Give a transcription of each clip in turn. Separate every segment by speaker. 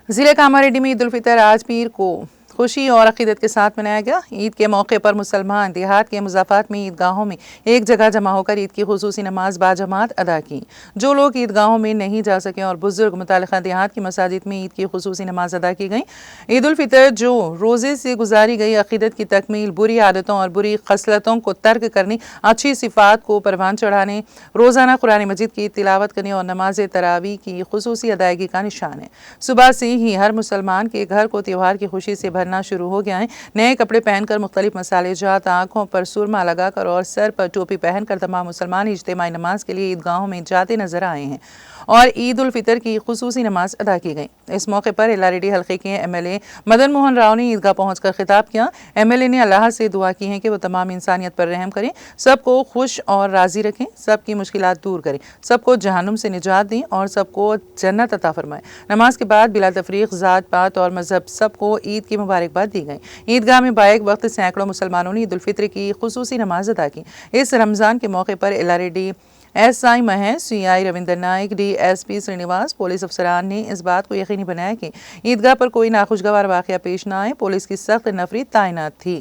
Speaker 1: ज़िले कामारेड्डी में ईद उल फितर आज पीर को खुशी और अकीदत के साथ मनाया गया। ईद के मौके पर मुसलमान देहात के मुज़ाफ़ात में ईदगाहों में एक जगह जमा होकर ईद की खुसूसी नमाज बाजमात अदा की। जो लोग ईदगाहों में नहीं जा सके और बुजुर्ग मुतालिका देहात की मसाजिद में ईद की खुसूसी नमाज अदा की गई। ईद उल फितर जो रोज़े से गुजारी गई अकीदत की तकमील, बुरी आदतों और बुरी खसलतों को तर्क करने, अच्छी सिफ़ात को परवान चढ़ाने, रोज़ाना कुरान मजीद की तिलावत करने और नमाज तरावी की खुसूसी अदायगी का निशान है। सुबह से ही हर मुसलमान के घर को त्योहार की खुशी से भरना शुरू हो गया है। नए कपड़े पहनकर, मुख्तलिफ मसाले जात, आंखों पर सुरमा लगाकर और सर पर टोपी पहनकर तमाम मुसलमान इज्तिमाई नमाज के लिए ईदगाहों में जाते नजर आए हैं और ईद उल फितर की खुसूसी नमाज अदा की गई। इस मौके पर एलारेडी हल्के के एमएलए मदन मोहन राव ने ईदगाह पहुंचकर खिताब किया। एमएलए ने अल्लाह से दुआ की है कि वो तमाम इंसानियत पर रहम करें, सबको खुश और राजी रखें, सबकी मुश्किलात दूर करें, सबको जहन्नुम से निजात दें और सबको जन्नत अता फरमाएं। नमाज के बाद बिला तफरीक जात पात और मजहब सबको ईद की मुबारकबाद दी गई। ईदगाह में बाएक वक्त सैकड़ों मुसलमानों ने ईद उल फितर की खुसूसी नमाज अदा की। इस रमज़ान के मौके पर Ellareddy SI Mahesh, CI Ravinder Naik, DSP Srinivas, police अफसरान ने इस बात को यकीनी बनाया कि ईदगाह पर कोई नाखुशगवार वाक़या पेश न आए। पुलिस की सख्त नफरी तैनात थी।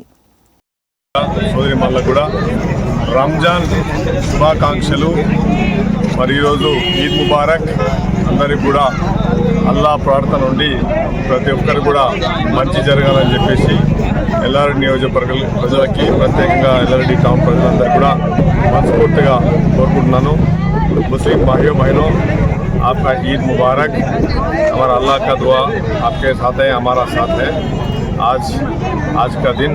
Speaker 2: రంజాన్ శుభాకాంక్షలు మరి ఈరోజు ఈద్ ముబారక్ అందరికి కూడా అల్లా ప్రార్థన ఉండి ప్రతి ఒక్కరు కూడా మంచి జరగాలని చెప్పేసి ఎల్లారెడ్డి నియోజకవర్గ ప్రజలకి ప్రత్యేకంగా ఎల్లారెడ్డి టౌన్ ప్రజలందరికీ కూడా మనస్ఫూర్తిగా కోరుకుంటున్నాను। मुस्लिम भाइयों बहनों, आपका ईद मुबारक। हमारा अल्लाह का दुआ आपके साथ है, हमारा साथ है। आज का दिन